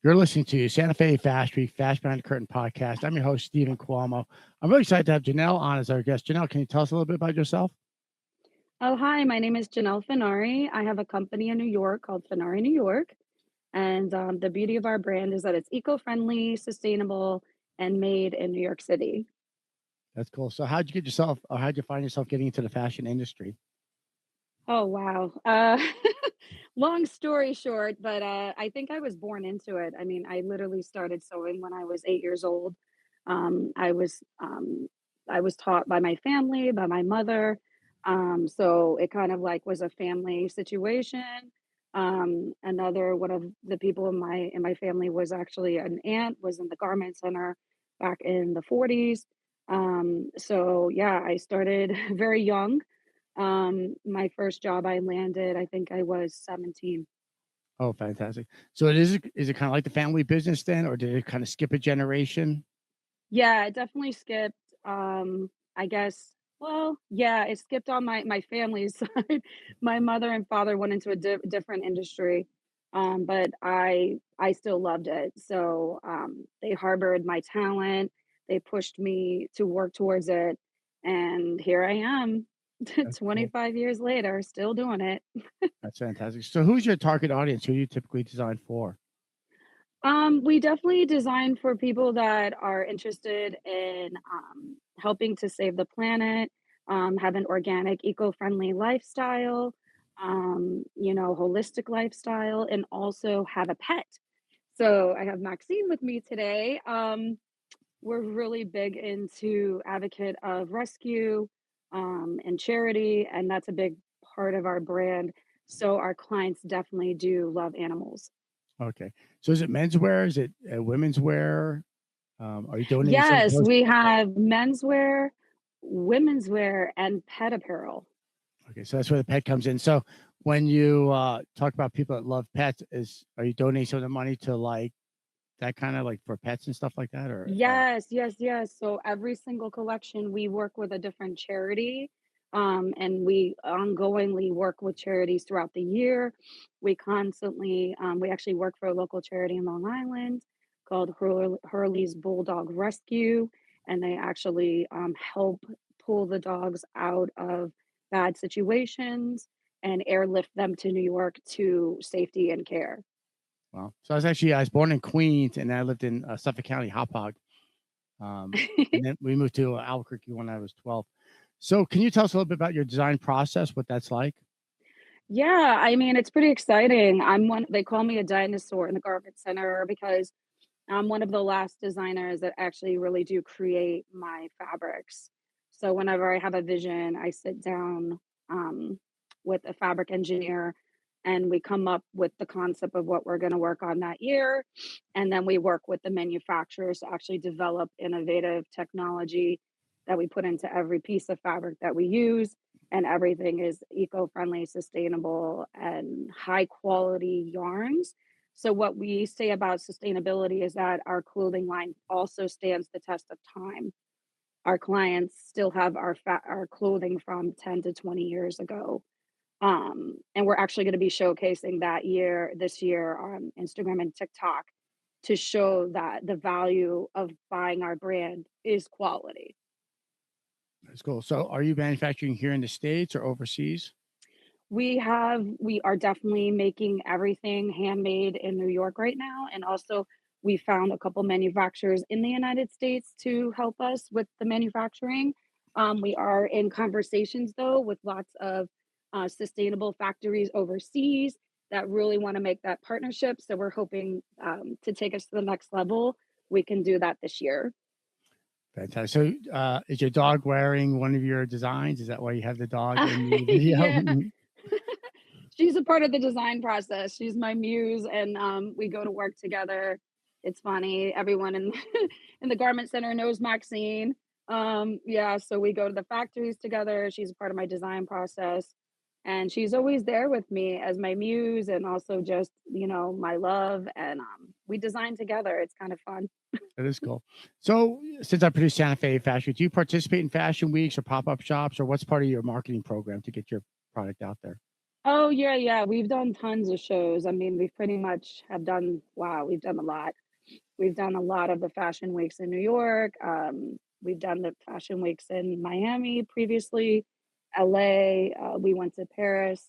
You're listening to Santa Fe Fashion Week, Fashion Behind the Curtain podcast. I'm your host, Stephen Cuomo. I'm really excited to have Janelle on as our guest. Janelle, can you tell us a little bit about yourself? Oh, hi, my name is Janelle Funari. I have a company in New York called Funari New York. And the beauty of our brand is that it's eco-friendly, sustainable, and made in New York City. That's cool. So, how'd you get yourself, or how'd you find yourself getting into the fashion industry? Oh, wow. Long story short, but I think I was born into it. I mean, I literally started sewing when I was 8 years old. Um, I was um, I was taught by my family, by my mother. So it kind of like was a family situation. Another one of the people in my family was actually an aunt, was in the garment center back in the 40s. So yeah, I started very young. My first job I landed, I think I was 17. Oh, fantastic. So, is it kind of like the family business then, or did it kind of skip a generation? Yeah, it definitely skipped, I guess, well, yeah, it skipped on my family's side. My mother and father went into a different industry, but I still loved it. So, they harbored my talent, they pushed me to work towards it, and here I am, That's cool. 25 years later, still doing it. That's fantastic. So, who's your target audience? Who do you typically design for? We definitely design for people that are interested in helping to save the planet, have an organic, eco-friendly lifestyle, holistic lifestyle, and also have a pet. So I have Maxine with me today. We're really big into advocate of rescue and charity, and that's a big part of our brand. So our clients definitely do love animals. Okay. So, is it menswear? Is it women's wear? Are you donating some of Yes, those? we have menswear, women's wear, and pet apparel. Okay, so that's where the pet comes in. So when you talk about people that love pets, are you donating some of the money to like that kind of like for pets and stuff like that, or Yes, yes, yes. So every single collection, we work with a different charity, and we ongoingly work with charities throughout the year. We actually work for a local charity in Long Island called Hurley's Bulldog Rescue, and they actually help pull the dogs out of bad situations and airlift them to New York to safety and care. well? So I was born in Queens and I lived in Suffolk County, Hopog, and then we moved to Albuquerque when I was 12. So can you tell us a little bit about your design process, what that's like? Yeah, I mean, it's pretty exciting. They call me a dinosaur in the garment center because I'm one of the last designers that actually really do create my fabrics. So whenever I have a vision, I sit down with a fabric engineer and we come up with the concept of what we're going to work on that year. And then we work with the manufacturers to actually develop innovative technology that we put into every piece of fabric that we use. And everything is eco-friendly, sustainable, and high quality yarns. So what we say about sustainability is that our clothing line also stands the test of time. Our clients still have our clothing from 10 to 20 years ago. And we're actually going to be showcasing this year on Instagram and TikTok to show that the value of buying our brand is quality. That's cool. So are you manufacturing here in the States or overseas? We are definitely making everything handmade in New York right now, and also we found a couple manufacturers in the United States to help us with the manufacturing. We are in conversations though with lots of sustainable factories overseas that really want to make that partnership. So we're hoping to take us to the next level. We can do that this year. Fantastic. So is your dog wearing one of your designs? Is that why you have the dog in the video? Yeah. She's a part of the design process. She's my muse, and we go to work together. It's funny. Everyone in in the garment center knows Maxine. Yeah, so we go to the factories together. She's a part of my design process, and she's always there with me as my muse, and also just my love. And we design together. It's kind of fun. That is cool. So, since I produce Santa Fe Fashion, do you participate in fashion weeks or pop up shops, or what's part of your marketing program to get your product out there? Oh, yeah, yeah, we've done tons of shows. I mean, we pretty much have done wow, we've done a lot. We've done a lot of the fashion weeks in New York. We've done the fashion weeks in Miami previously, LA. We went to Paris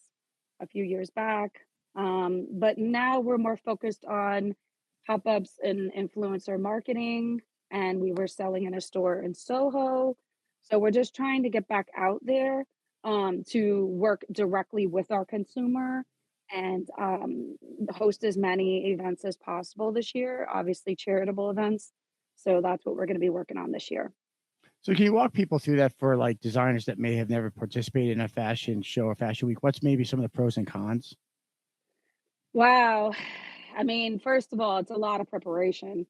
a few years back. But now we're more focused on pop ups and influencer marketing. And we were selling in a store in Soho. So we're just trying to get back out there to work directly with our consumer and host as many events as possible this year, obviously charitable events. So that's what we're going to be working on this year. So can you walk people through that for like designers that may have never participated in a fashion show or fashion week? What's maybe some of the pros and cons? Wow. I mean, first of all, it's a lot of preparation.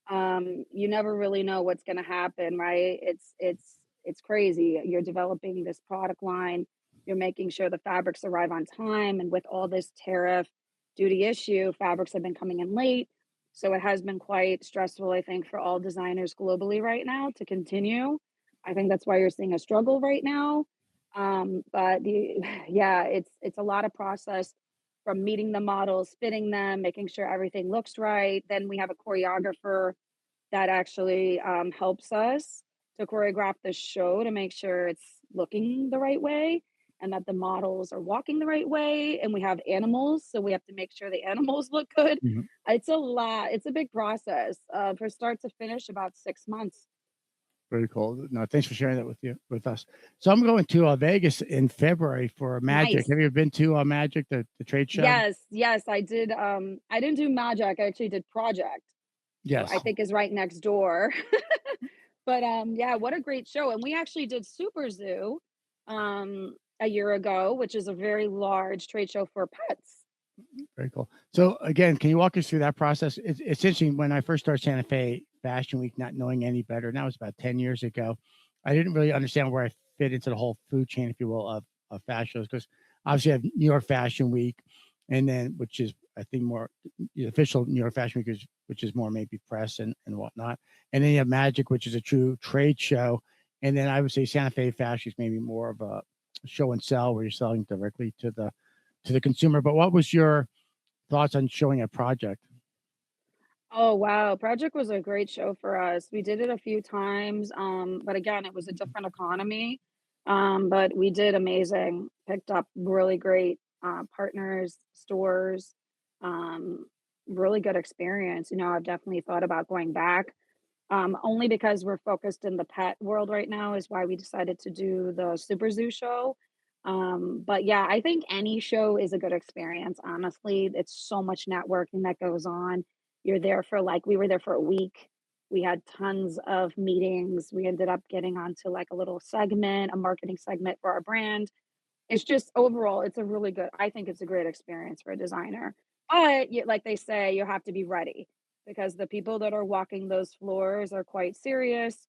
You never really know what's going to happen, right? It's crazy. You're developing this product line. You're making sure the fabrics arrive on time, and with all this tariff duty issue, fabrics have been coming in late. So it has been quite stressful, I think, for all designers globally right now to continue. I think that's why you're seeing a struggle right now. But yeah, it's a lot of process from meeting the models, fitting them, making sure everything looks right. Then we have a choreographer that actually helps us to choreograph the show to make sure it's looking the right way and that the models are walking the right way. And we have animals, so we have to make sure the animals look good. Mhm. It's a lot. It's a big process for start to finish, about 6 months. Very cool. No, thanks for sharing that with us. So I'm going to Vegas in February for Magic. Nice. Have you ever been to Magic, the trade show? Yes, yes, I did. I didn't do Magic. I actually did Project. I Yes. think is right next door. But, yeah, what a great show, and we actually did Super Zoo, a year ago, which is a very large trade show for pets. Very cool. So again, can you walk us through that process? It's interesting. When I first started Santa Fe Fashion Week, not knowing any better, now it's about 10 years ago, I didn't really understand where I fit into the whole food chain, if you will, of fashion shows. Because obviously, I have New York Fashion Week, and then which is I think more the official New York Fashion Week, which is more maybe press and whatnot, and then you have Magic, which is a true trade show, and then I would say Santa Fe Fashion is maybe more of a show and sell where you're selling directly to the consumer. But what was your thoughts on showing a project? Oh, wow, Project was a great show for us. We did it a few times, but again, it was a different economy, but we did amazing. Picked up really great, partners, stores, um, really good experience. I've definitely thought about going back. Only because we're focused in the pet world right now is why we decided to do the Super Zoo show. But yeah, I think any show is a good experience, honestly. It's so much networking that goes on. You're there for like we were there for a week. We had tons of meetings. We ended up getting onto like a little segment, a marketing segment for our brand. It's just overall, it's a really good I think it's a great experience for a designer. But like they say, you have to be ready because the people that are walking those floors are quite serious.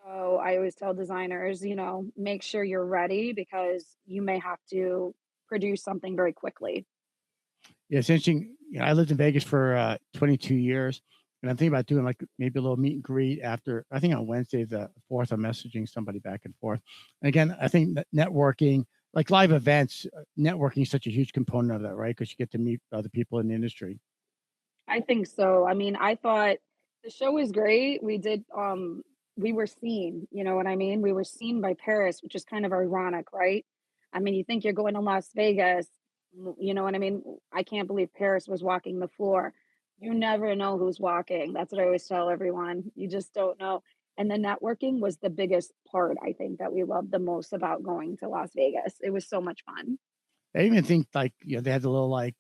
So I always tell designers, make sure you're ready because you may have to produce something very quickly. Yeah, it's interesting. I lived in Vegas for 22 years, and I'm thinking about doing like maybe a little meet and greet after. I think on Wednesday the fourth, I'm messaging somebody back and forth. And again, I think that networking, like live events, networking is such a huge component of that, right? Because you get to meet other people in the industry. I think so. I mean, I thought the show was great. We were seen, you know what I mean? We were seen by Paris, which is kind of ironic, right? I mean, you think you're going to Las Vegas, you know what I mean? I can't believe Paris was walking the floor. You never know who's walking. That's what I always tell everyone. You just don't know. And the networking was the biggest part, I think, that we loved the most about going to Las Vegas. It was so much fun. I even think like they had the little like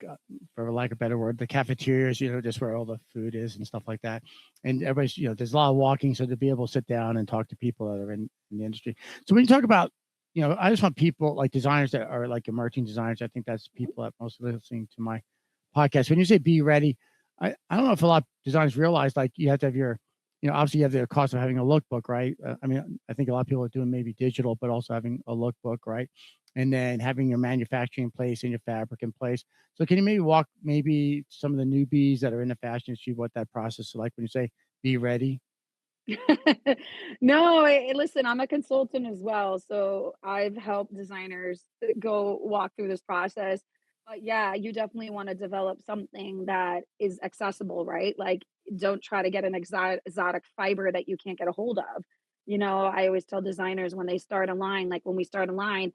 for lack of a better word, the cafeterias, just where all the food is and stuff like that. And everybody's there's a lot of walking, so to be able to sit down and talk to people that are in the industry. So when you talk about I just want people like designers that are like emerging designers. I think that's people that most listening to my podcast. When you say be ready, I don't know if a lot of designers realize like you have to have your obviously you have the cost of having a lookbook, right? I mean, I think a lot of people are doing maybe digital, but also having a lookbook, right? And then having your manufacturing in place and your fabric in place. So can you maybe walk maybe some of the newbies that are in the fashion industry what that process is like when you say be ready? No, listen, I'm a consultant as well, so I've helped designers go walk through this process. But yeah, you definitely want to develop something that is accessible, right? Like, don't try to get an exotic fiber that you can't get a hold of. I always tell designers when they start a line, like when we start a line,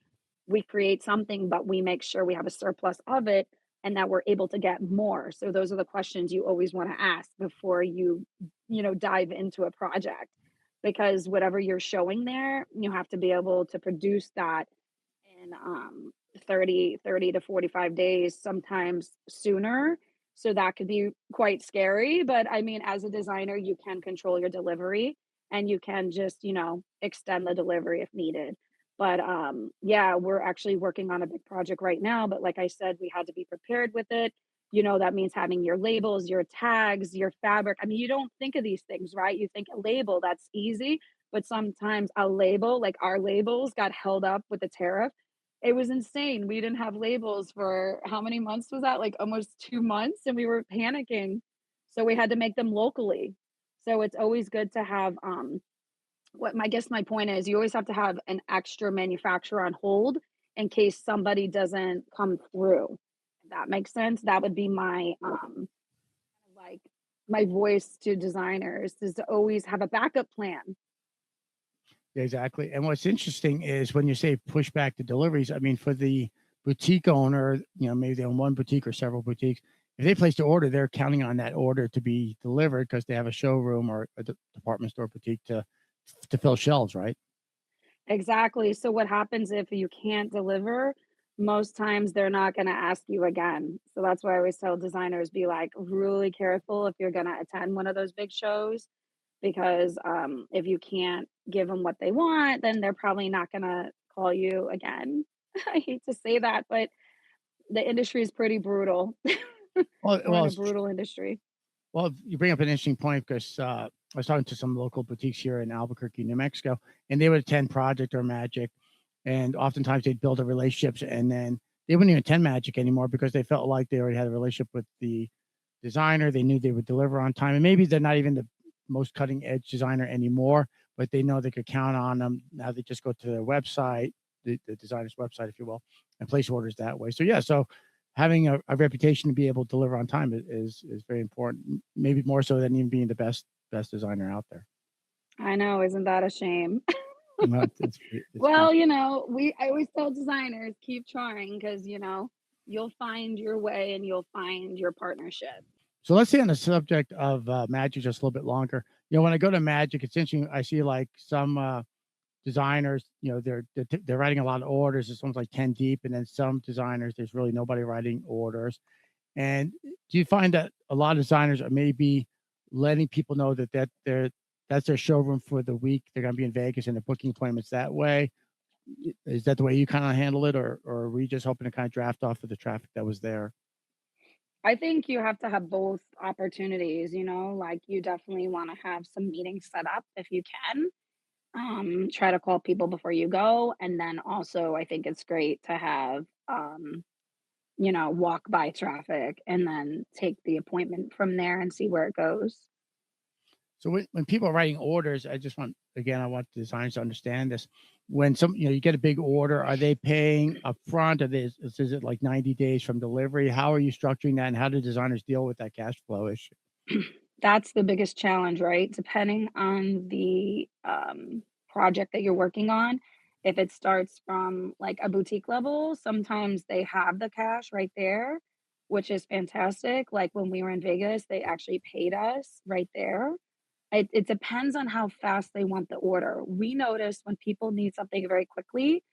we create something, but we make sure we have a surplus of it and that we're able to get more. So those are the questions you always want to ask before you dive into a project, because whatever you're showing there, you have to be able to produce that in 30 to 45 days, sometimes sooner. So that could be quite scary. But I mean, as a designer, you can control your delivery and you can just, extend the delivery if needed. But yeah, we're actually working on a big project right now. But like I said, we had to be prepared with it. That means having your labels, your tags, your fabric. I mean, you don't think of these things, right? You think a label, that's easy. But sometimes a label, like our labels, got held up with the tariff. It was insane. We didn't have labels for how many months was that? Like almost 2 months, and we were panicking. So we had to make them locally. So it's always good to have, I guess my point is you always have to have an extra manufacturer on hold in case somebody doesn't come through. If that makes sense. That would be like my voice to designers, is to always have a backup plan. Exactly. And what's interesting is when you say push back the deliveries, I mean, for the boutique owner, maybe they own one boutique or several boutiques. If they place the order, they're counting on that order to be delivered because they have a showroom or a department store boutique to fill shelves, right? Exactly. So what happens if you can't deliver? Most times they're not going to ask you again. So that's why I always tell designers, be like really careful if you're going to attend one of those big shows, because if you can't give them what they want, then they're probably not going to call you again. I hate to say that, but the industry is pretty brutal. Well, We're well, in a it's brutal industry. Well, you bring up an interesting point because I was talking to some local boutiques here in Albuquerque, New Mexico, and they would attend Project or Magic, and oftentimes they'd build a relationships, and then they wouldn't even attend Magic anymore because they felt like they already had a relationship with the designer. They knew they would deliver on time, and maybe they're not even the most cutting edge designer anymore, but they know they could count on them. Now they just go to their website, the designer's website, if you will, and place orders that way. So yeah, so having a reputation to be able to deliver on time is very important. Maybe more so than even being the best designer out there. I know, isn't that a shame? No, it's pretty. Well, I always tell designers, keep trying, because, you'll find your way and you'll find your partnership. So let's stay on the subject of magic just a little bit longer. When I go to magic, it's interesting. I see like some designers, they're writing a lot of orders. It's almost like 10 deep, and then some designers, there's really nobody writing orders. And do you find that a lot of designers are maybe letting people know that's their showroom for the week? They're going to be in Vegas and they're booking appointments that way. Is that the way you kind of handle it, or were you just hoping to kind of draft off of the traffic that was there? I think you have to have both opportunities, like you definitely want to have some meetings set up if you can. Try to call people before you go. And then also, I think it's great to have, walk by traffic and then take the appointment from there and see where it goes. So when people are writing orders, I want the designers to understand this. When you get a big order, are they paying up front? Is it like 90 days from delivery? How are you structuring that? And how do designers deal with that cash flow issue? That's the biggest challenge, right? Depending on the project that you're working on. If it starts from like a boutique level, sometimes they have the cash right there, which is fantastic. Like when we were in Vegas, they actually paid us right there. It depends on how fast they want the order. We notice when people need something very quickly,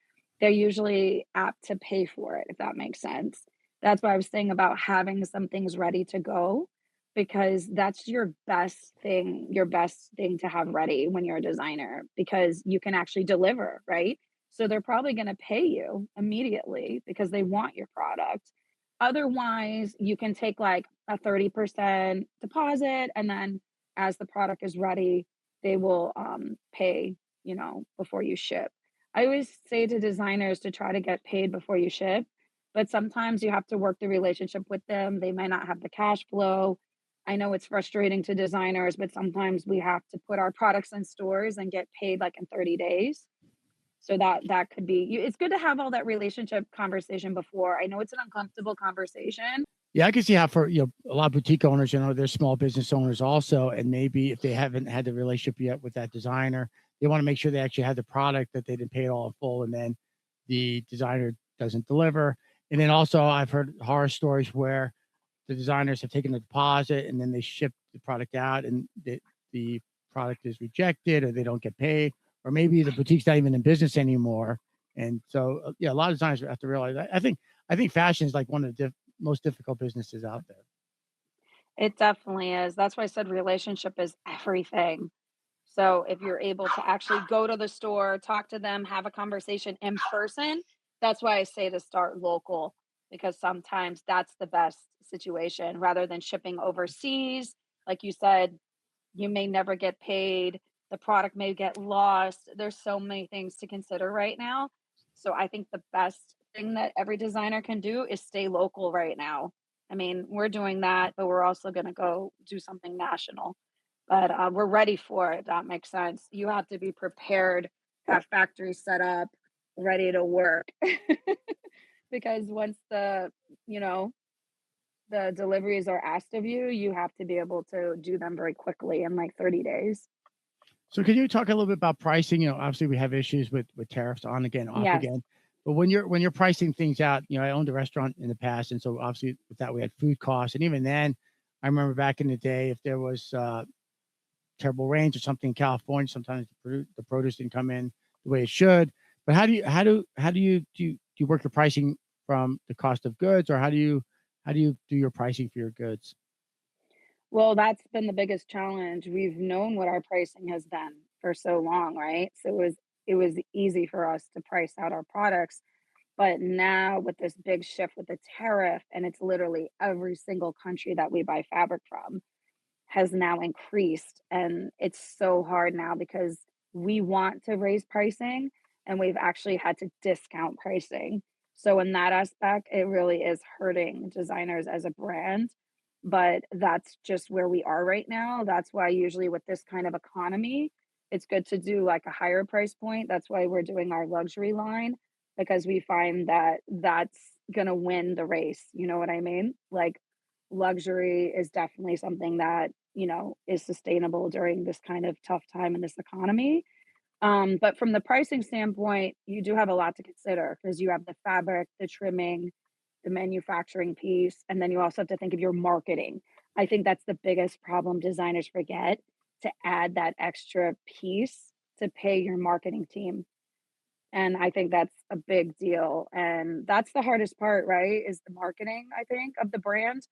they're usually apt to pay for it, if that makes sense. That's why I was saying about having some things ready to go, because that's your best thing to have ready when you're a designer, because you can actually deliver, right? So they're probably going to pay you immediately because they want your product. Otherwise, you can take like a 30% deposit, and then as the product is ready, they will pay, before you ship. I always say to designers to try to get paid before you ship, but sometimes you have to work the relationship with them. They might not have the cash flow, I know it's frustrating to designers, but sometimes we have to put our products in stores and get paid like in 30 days. So that could be it's good to have all that relationship conversation before. I know it's an uncomfortable conversation. Yeah, I can see how for a lot of boutique owners, they're small business owners also, and maybe if they haven't had the relationship yet with that designer, they want to make sure they actually have the product that they didn't pay it all in full, and then the designer doesn't deliver. And then also, I've heard horror stories where the designers have taken a deposit and then they ship the product out, and the product is rejected, or they don't get paid, or maybe the boutique's not even in business anymore. And so, yeah, a lot of designers have to realize that. I think fashion is like one of the most difficult businesses out there. It definitely is. That's why I said relationship is everything. So if you're able to actually go to the store, talk to them, have a conversation in person, that's why I say to start local, because sometimes that's the best situation rather than shipping overseas. Like you said, you may never get paid, the product may get lost. There's so many things to consider right now. So I think the best thing that every designer can do is stay local right now. I mean, we're doing that, but we're also going to go do something national. But we're ready for it. That makes sense. You have to be prepared, have factories set up, ready to work. Because once you know, the deliveries are asked of you, you have to be able to do them very quickly in like 30 days. So can you talk a little bit about pricing? Obviously we have issues with tariffs on again, off Yes. again. But when you're pricing things out, I owned a restaurant in the past, and so obviously with that we had food costs, and even then, I remember back in the day, if there was terrible rains or something in California, sometimes the produce didn't come in the way it should. But how do you work your pricing from the cost of goods, or how do you do your pricing for your goods? Well, that's been the biggest challenge. We've known what our pricing has been for so long, right? So it was easy for us to price out our products. But now with this big shift with the tariff, and it's literally every single country that we buy fabric from has now increased. And it's so hard now because we want to raise pricing and we've actually had to discount pricing. So, in that aspect, it really is hurting designers as a brand. But that's just where we are right now. That's why, usually, with this kind of economy, it's good to do like a higher price point. That's why we're doing our luxury line because we find that that's going to win the race. You know what I mean? Like, luxury is definitely something that is sustainable during this kind of tough time in this economy. But from the pricing standpoint, you do have a lot to consider because you have the fabric, the trimming, the manufacturing piece, and then you also have to think of your marketing. I think that's the biggest problem designers forget, to add that extra piece to pay your marketing team. And I think that's a big deal. And that's the hardest part, right? Is the marketing, I think, of the brand.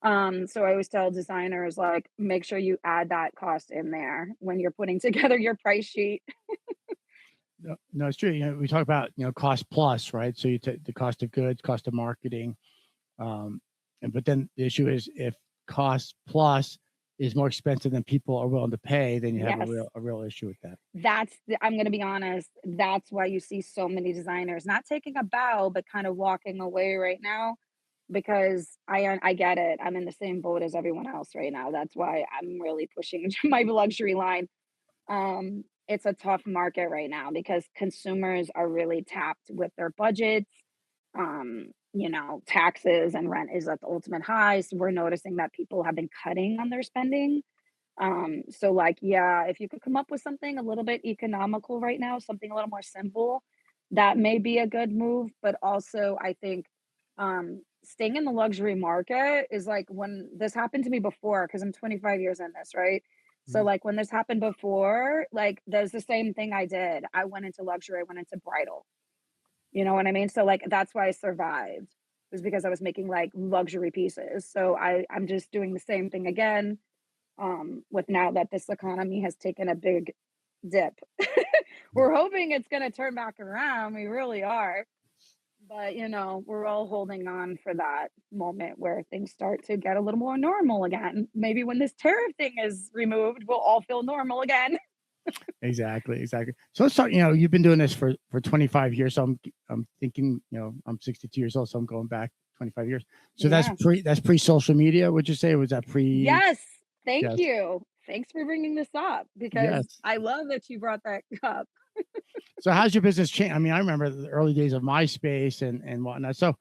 So I always tell designers, like, make sure you add that cost in there when you're putting together your price sheet. No, no, it's true. We talk about cost plus, right? So you take the cost of goods, cost of marketing, but then the issue is if cost plus is more expensive than people are willing to pay, then you have a Yes, real issue with that. I'm going to be honest. That's why you see so many designers not taking a bow, but kind of walking away right now because I get it. I'm in the same boat as everyone else right now. That's why I'm really pushing my luxury line. It's a tough market right now because consumers are really tapped with their budgets. Taxes and rent is at the ultimate high. So we're noticing that people have been cutting on their spending. So like, yeah, if you could come up with something a little bit economical right now, something a little more simple, that may be a good move. But also, I think staying in the luxury market is like when this happened to me before, because I'm 25 years in this, right? So Mhm. like when this happened before, like there's the same thing I did. I went into luxury, I went into bridal. You know what I mean? So like that's why I survived, was because I was making like luxury pieces. So I'm just doing the same thing again, with now that this economy has taken a big dip. We're hoping it's going to turn back around. We really are. But, we're all holding on for that moment where things start to get a little more normal again. Maybe when this tariff thing is removed, we'll all feel normal again. Exactly, exactly. So let's talk. You've been doing this for 25 years. So I'm thinking, I'm 62 years old, so I'm going back 25 years. So Yeah. that's pre-social media, would you say? Or was that pre? Yes. Thank Yes. you. Thanks for bringing this up because Yes. I love that you brought that up. So how's your business change? I mean, I remember the early days of MySpace and whatnot. So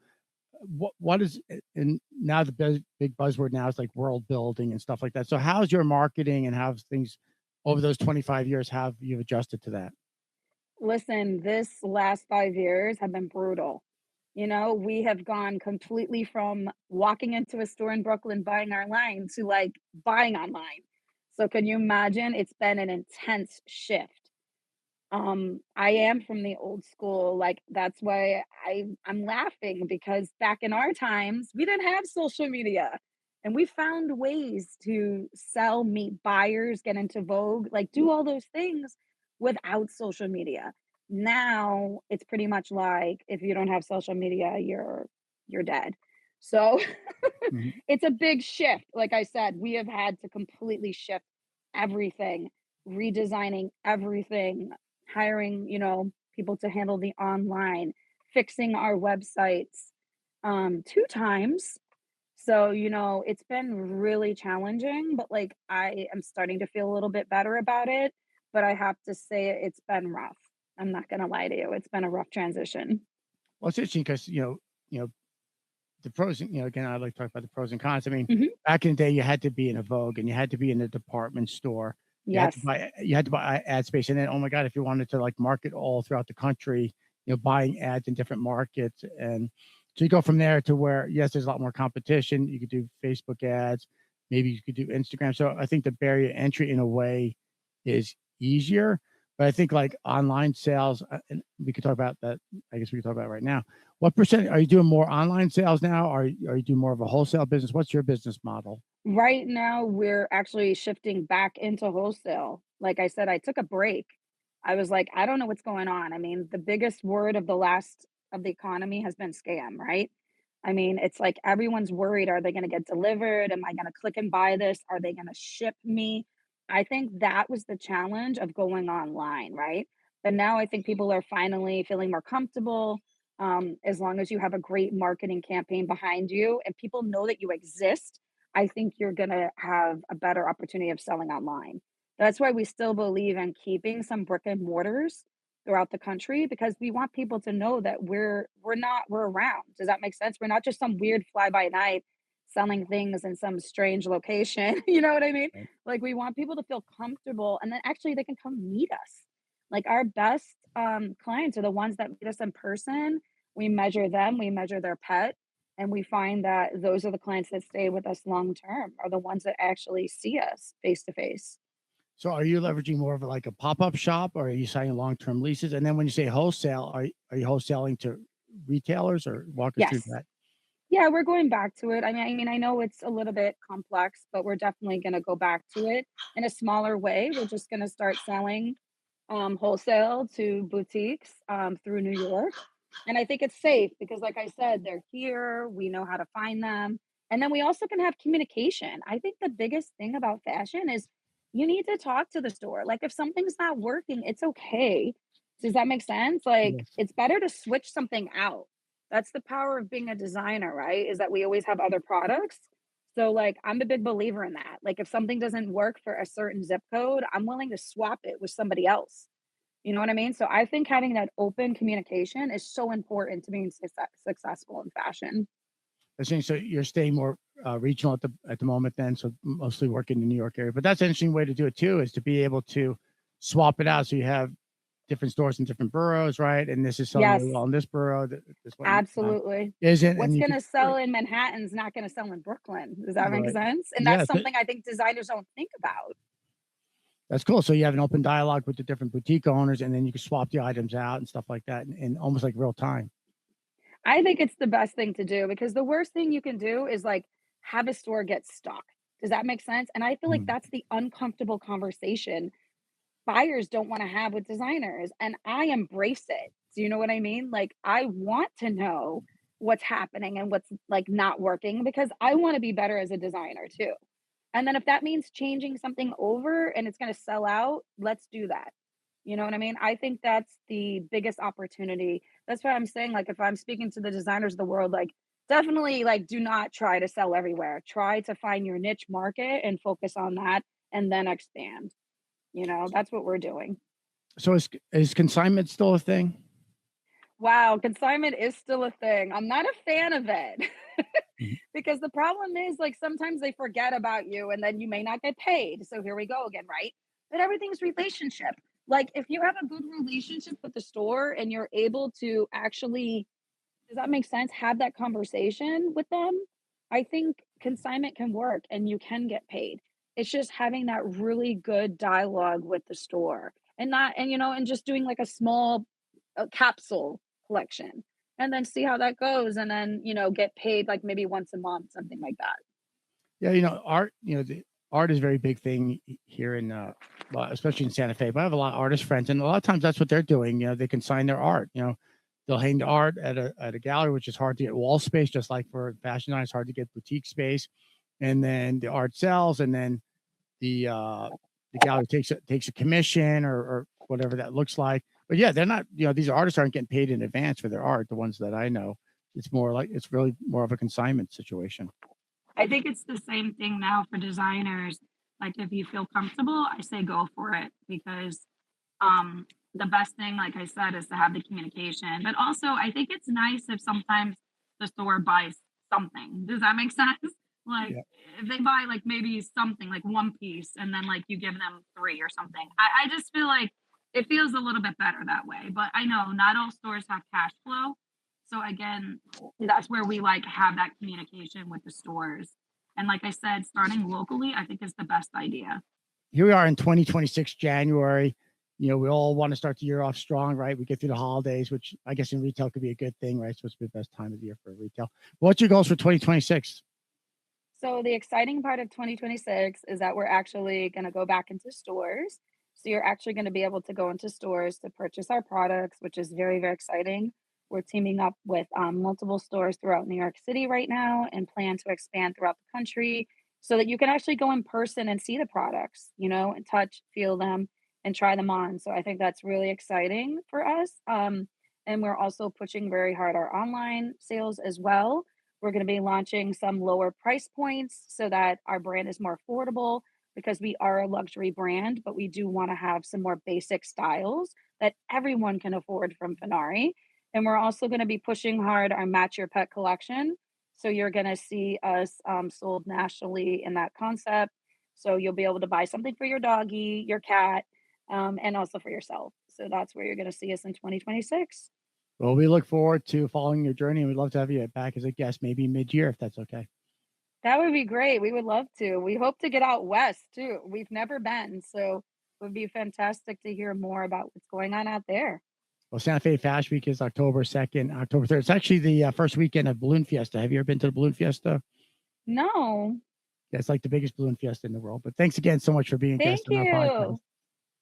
what is and now the big buzzword now is like world building and stuff like that. So how's your marketing and how's things over those 25 years have you adjusted to that? Listen, this last 5 years have been brutal. You know, we have gone completely from walking into a store in Brooklyn buying online to, like, buying online. So can you imagine? It's been an intense shift. I am from the old school, like, that's why I'm laughing because back in our times, we didn't have social media, and we found ways to sell, meet buyers, get into Vogue, like, do all those things without social media. Now, it's pretty much like if you don't have social media, you're dead. So, Mhm. it's a big shift. Like I said, we have had to completely shift everything, redesigning everything, hiring, people to handle the online, fixing our websites, 2 times. So, it's been really challenging, but, like, I am starting to feel a little bit better about it, but I have to say it's been rough. I'm not gonna lie to you, it's been a rough transition. Well, it's interesting because the pros, again, I like to talk about the pros and cons. I mean, Mhm. back in the day, you had to be in a Vogue and you had to be in a department store. Yes. You had to buy ad space, and then oh my god, if you wanted to like market all throughout the country, buying ads in different markets, and so you go from there to where yes, there's a lot more competition. You could do Facebook ads, maybe you could do Instagram. So I think the barrier to entry in a way is easier, but I think like online sales, and we could talk about that. I guess we could talk about it right now. What percent are you doing more online sales now? Are you doing more of a wholesale business? What's your business model? Right now, we're actually shifting back into wholesale. Like I said, I took a break. I was like, I don't know what's going on. I mean, the biggest word of the last of the economy has been scam, right? I mean, it's like everyone's worried, are they going to get delivered? Am I going to click and buy this? Are they going to ship me? I think that was the challenge of going online, right? But now I think people are finally feeling more comfortable. As long as you have a great marketing campaign behind you and people know that you exist, I think you're gonna have a better opportunity of selling online. That's why we still believe in keeping some brick and mortars throughout the country because we want people to know that we're around. Does that make sense? We're not just some weird fly by night selling things in some strange location. You know what I mean? Right. Like we want people to feel comfortable and then actually they can come meet us. Like our best clients are the ones that meet us in person. We measure them, we measure their pet, and we find that those are the clients that stay with us long term, are the ones that actually see us face to face. So are you leveraging more of like a pop-up shop or are you signing long-term leases? And then when you say wholesale, are you wholesaling to retailers or walk us through Yes. that? Yeah, we're going back to it. I know it's a little bit complex, but we're definitely gonna go back to it in a smaller way. We're just gonna start selling wholesale to boutiques through New York. And I think it's safe because, like I said, they're here, we know how to find them. And then we also can have communication. I think the biggest thing about fashion is you need to talk to the store. Like, if something's not working, it's okay. Does that make sense? Like, Yes. it's better to switch something out. That's the power of being a designer, right? Is that we always have other products. So, like, I'm a big believer in that. Like, if something doesn't work for a certain zip code, I'm willing to swap it with somebody else. You know what I mean? So I think having that open communication is so important to being successful in fashion. Interesting. So you're staying more regional at the moment then, so mostly working in the New York area. But that's an interesting way to do it too, is to be able to swap it out. So you have different stores in different boroughs, right? And this is selling really Yes, well in this borough. This one absolutely. isn't, and What's you going could to sell in Manhattan's not going to sell in Brooklyn. Does that make right. sense? And Yeah, that's something I think designers don't think about. that's cool. So you have an open dialogue with the different boutique owners, and then you can swap the items out and stuff like that, in almost like real time. I think it's the best thing to do because the worst thing you can do is like have a store get stuck. Does that make sense? And I feel like Mm. that's the uncomfortable conversation buyers don't want to have with designers, and I embrace it. Do you know what I mean? Like I want to know what's happening and what's like not working because I want to be better as a designer too. And then if that means changing something over and it's going to sell out, let's do that. You know what I mean? I think that's the biggest opportunity. That's why I'm saying like if I'm speaking to the designers of the world like definitely like do not try to sell everywhere. Try to find your niche market and focus on that and then expand. You know, that's what we're doing. So is consignment still a thing? Wow, consignment is still a thing. I'm not a fan of it Mhm. because the problem is like sometimes they forget about you and then you may not get paid. So here we go again, right? But everything's relationship. Like if you have a good relationship with the store and you're able to actually, does that make sense? Have that conversation with them. I think consignment can work and you can get paid. It's just having that really good dialogue with the store and not, and you know, and just doing like a small capsule collection and then see how that goes and then, you know, get paid like maybe once a month, something like that. Yeah, art, the art is a very big thing here in, well, especially in Santa Fe. But I have a lot of artist friends, and a lot of times that's what they're doing. They consign their art. They'll hang the art at a gallery, which is hard to get wall space, just like for fashion design, it's hard to get boutique space. And then the art sells, and then the gallery takes a commission or whatever that looks like. But yeah, they're not. These artists aren't getting paid in advance for their art. The ones that I know, it's really more of a consignment situation. I think it's the same thing now for designers. Like if you feel comfortable, I say go for it because the best thing, like I said, is to have the communication. But also I think it's nice if sometimes the store buys something. Does that make sense? Like Yeah. if they buy like maybe something like one piece and then like you give them three or something. I just feel like it feels a little bit better that way. But I know not all stores have cash flow. So again, that's where we like have that communication with the stores. And like I said, starting locally, I think is the best idea. Here we are in 2026 January. We all want to start the year off strong, right? We get through the holidays, which I guess in retail could be a good thing, right? So it's the best time of the year for retail. What's your goals for 2026? So the exciting part of 2026 is that we're actually going to go back into stores. So you're actually going to be able to go into stores to purchase our products, which is very, very exciting. We're teaming up with multiple stores throughout New York City right now and plan to expand throughout the country so that you can actually go in person and see the products, you know, and touch, feel them, and try them on. So I think that's really exciting for us. And we're also pushing very hard our online sales as well. We're going to be launching some lower price points so that our brand is more affordable because we are a luxury brand, but we do want to have some more basic styles that everyone can afford from Funari. And we're also going to be pushing hard our Match Your Pet collection. So you're going to see us sold nationally in that concept. So you'll be able to buy something for your doggy, your cat, and also for yourself. So that's where you're going to see us in 2026. Well, we look forward to following your journey, and we'd love to have you back as a guest, maybe mid-year, if that's okay. That would be great. We would love to. We hope to get out west too. We've never been, so it would be fantastic to hear more about what's going on out there. Well, Santa Fe Fashion Week is October 2nd, October 3rd. It's actually the first weekend of Balloon Fiesta. Have you ever been to the Balloon Fiesta? No. Yeah, it's like the biggest balloon fiesta in the world. But thanks again so much for being a Thank guest on our you. podcast.